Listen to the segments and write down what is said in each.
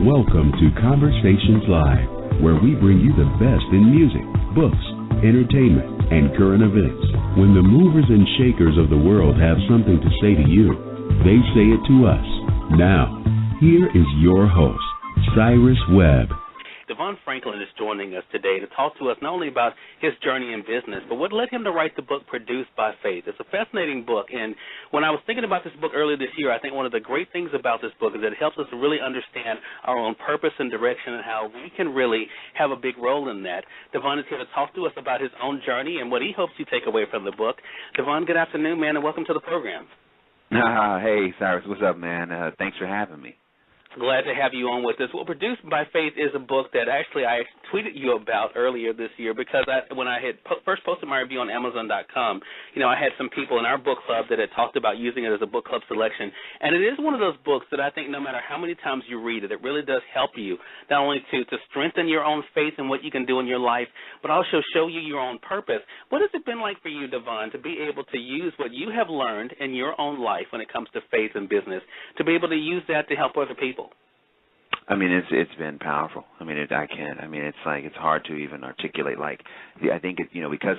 Welcome to Conversations Live, where we bring you the best in music, books, entertainment, and current events. When the movers and shakers of the world have something to say to you, they say it to us. Now, here is your host, Cyrus Webb. Devon Franklin is joining us today to talk to us not only about his journey in business, but what led him to write the book Produced by Faith. It's a fascinating book, and when I was thinking about this book earlier this year, I think one of the great things about this book is that it helps us to really understand our own purpose and direction and how we can really have a big role in that. Devon is here to talk to us about his own journey and what he hopes you take away from the book. Devon, good afternoon, man, and welcome to the program. Hey, Cyrus, what's up, man? Thanks for having me. Glad to have you on with us. Well, Produced by Faith is a book that actually I tweeted you about earlier this year because when I had first posted my review on Amazon.com, I had some people in our book club that had talked about using it as a book club selection. And it is one of those books that I think no matter how many times you read it, it really does help you not only to strengthen your own faith and what you can do in your life, but also show you your own purpose. What has it been like for you, Devon, to be able to use what you have learned in your own life when it comes to faith and business, to be able to use that to help other people? I mean, it's been powerful. I mean, it's hard to even articulate. I think because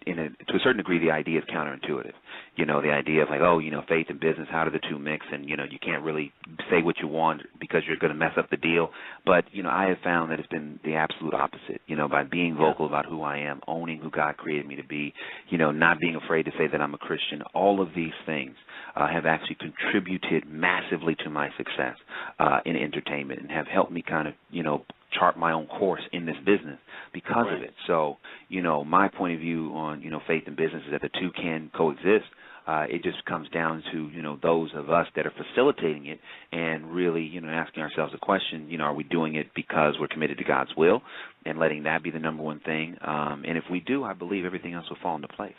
to a certain degree, the idea is counterintuitive. The idea of faith and business, how do the two mix? And you can't really say what you want because you're going to mess up the deal. But I have found that it's been the absolute opposite. By being vocal about who I am, owning who God created me to be, not being afraid to say that I'm a Christian. All of these things have actually contributed massively to my success in entertainment and have helped me kind of chart my own course in this business because of it. So, my point of view on, faith and business is that the two can coexist. It just comes down to, those of us that are facilitating it and really, asking ourselves the question, are we doing it because we're committed to God's will and letting that be the number one thing? And if we do, I believe everything else will fall into place.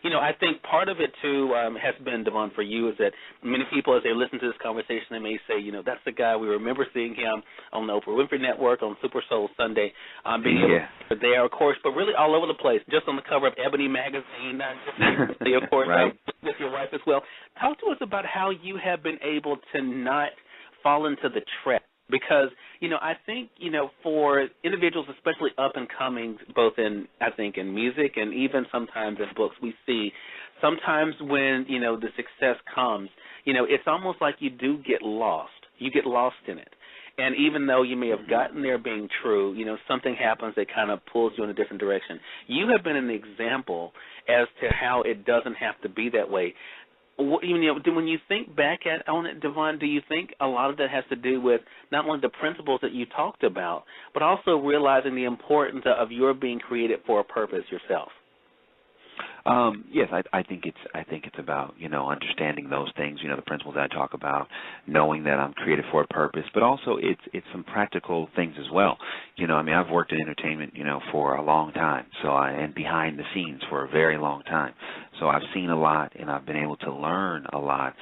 I think part of it, too, has been, Devon, for you, is that many people, as they listen to this conversation, they may say, that's the guy, we remember seeing him on the Oprah Winfrey Network, on Super Soul Sunday, being there, of course, but really all over the place, just on the cover of Ebony magazine, of course, right. With your wife as well. Talk to us about how you have been able to not fall into the trap. Because, I think, for individuals, especially up and coming, both in music and even sometimes in books, we see sometimes when, the success comes, it's almost like you do get lost. You get lost in it. And even though you may have gotten there being true, something happens that kind of pulls you in a different direction. You have been an example as to how it doesn't have to be that way. When you think back on it, Devon, do you think a lot of that has to do with not only the principles that you talked about, but also realizing the importance of your being created for a purpose yourself? Yes, I think it's about understanding those things, the principles that I talk about, knowing that I'm created for a purpose, but also it's some practical things as well. I've worked in entertainment, for a long time, and behind the scenes for a very long time. So I've seen a lot, and I've been able to learn a lot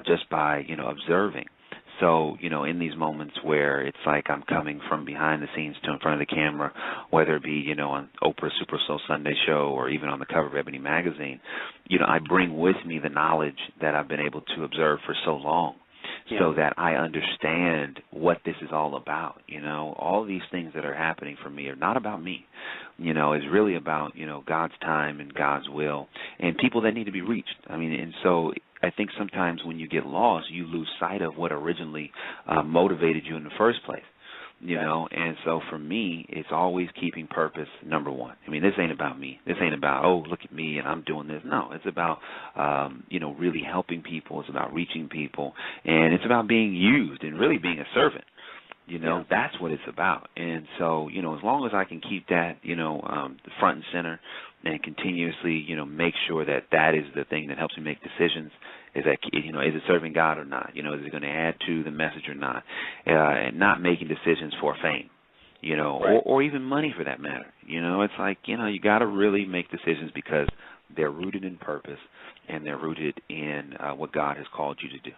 just by observing. So, in these moments where it's like I'm coming from behind the scenes to in front of the camera, whether it be, on Oprah's Super Soul Sunday show or even on the cover of Ebony magazine, I bring with me the knowledge that I've been able to observe for so long. So that I understand what this is all about. All these things that are happening for me are not about me. It's really about, God's time and God's will and people that need to be reached. And so I think sometimes when you get lost, you lose sight of what originally motivated you in the first place. And so for me, it's always keeping purpose number one. This ain't about me. This ain't about, look at me and I'm doing this. No, it's about, really helping people. It's about reaching people. And it's about being used and really being a servant. That's what it's about. And so, as long as I can keep that, front and center and continuously, make sure that is the thing that helps me make decisions. Is that, is it serving God or not? Is it going to add to the message or not? And not making decisions for fame, or even money for that matter. It's like, you got to really make decisions because they're rooted in purpose and they're rooted in what God has called you to do.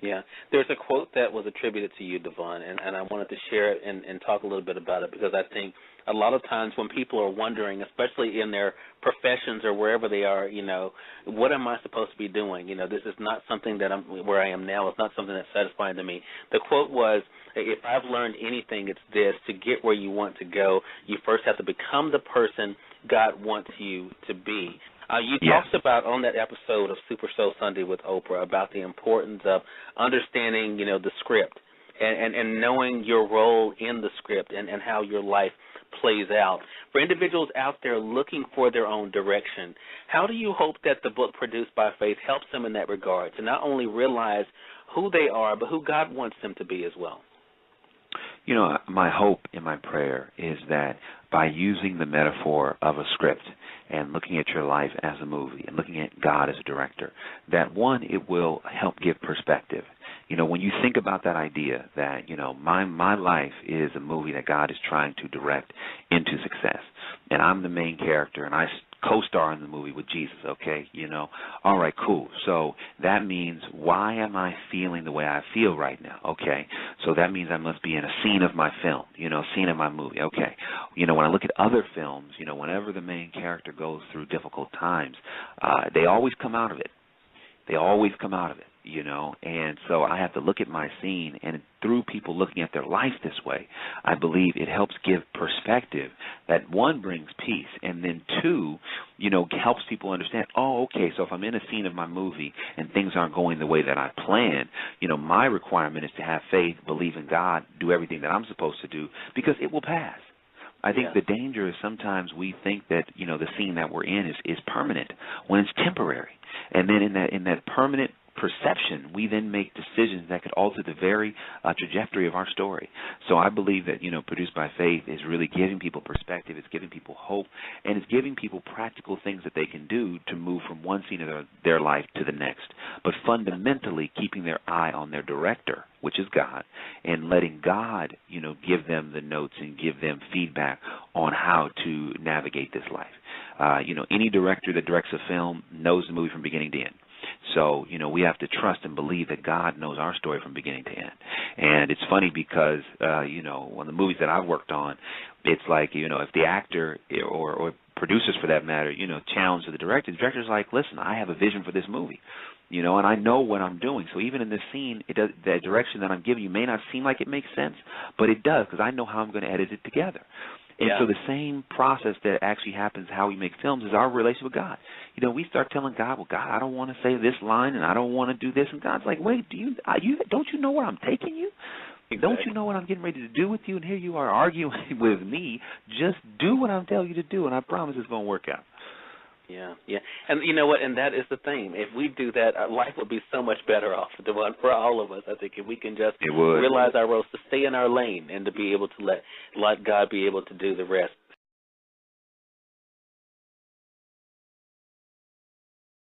Yeah. There's a quote that was attributed to you, Devon, and I wanted to share it and talk a little bit about it, because I think a lot of times when people are wondering, especially in their professions or wherever they are, what am I supposed to be doing? This is not something that where I am now. It's not something that's satisfying to me. The quote was, if I've learned anything, it's this: to get where you want to go, you first have to become the person God wants you to be. You talked about on that episode of Super Soul Sunday with Oprah about the importance of understanding, the script and knowing your role in the script and how your life plays out. For individuals out there looking for their own direction, how do you hope that the book Produced by Faith helps them in that regard to not only realize who they are, but who God wants them to be as well? My hope and my prayer is that by using the metaphor of a script and looking at your life as a movie and looking at God as a director, that one, it will help give perspective. When you think about that idea that, my life is a movie that God is trying to direct into success, and I'm the main character, and I co-star in the movie with Jesus, okay, all right, cool. So that means, why am I feeling the way I feel right now? Okay, so that means I must be in a scene of my film, scene of my movie, okay. When I look at other films, whenever the main character goes through difficult times, they always come out of it. They always come out of it, and so I have to look at my scene, and through people looking at their life this way, I believe it helps give perspective that, one, brings peace, and then two, helps people understand, oh, okay, so if I'm in a scene of my movie and things aren't going the way that I planned, my requirement is to have faith, believe in God, do everything that I'm supposed to do, because it will pass. I think the danger is sometimes we think that, the scene that we're in is permanent when it's temporary. And then in that permanent perception, we then make decisions that could alter the very trajectory of our story. So I believe that, Produced by Faith is really giving people perspective, it's giving people hope, and it's giving people practical things that they can do to move from one scene of their life to the next, but fundamentally keeping their eye on their director, which is God, and letting God, give them the notes and give them feedback on how to navigate this life. Any director that directs a film knows the movie from beginning to end. So, we have to trust and believe that God knows our story from beginning to end. And it's funny because, on the movies that I've worked on, it's like, if the actor or producers for that matter, challenge the director's like, listen, I have a vision for this movie, and I know what I'm doing. So even in this scene, the direction that I'm giving you may not seem like it makes sense, but it does, because I know how I'm going to edit it together. And so the same process that actually happens how we make films is our relationship with God. We start telling God, well, God, I don't want to say this line, and I don't want to do this. And God's like, wait, don't you know where I'm taking you? Exactly. Don't you know what I'm getting ready to do with you? And here you are arguing with me. Just do what I'm telling you to do, and I promise it's going to work out. Yeah. And you know what? And that is the thing. If we do that, our life would be so much better off for all of us. I think if we can just realize our roles, to stay in our lane and to be able to let God be able to do the rest.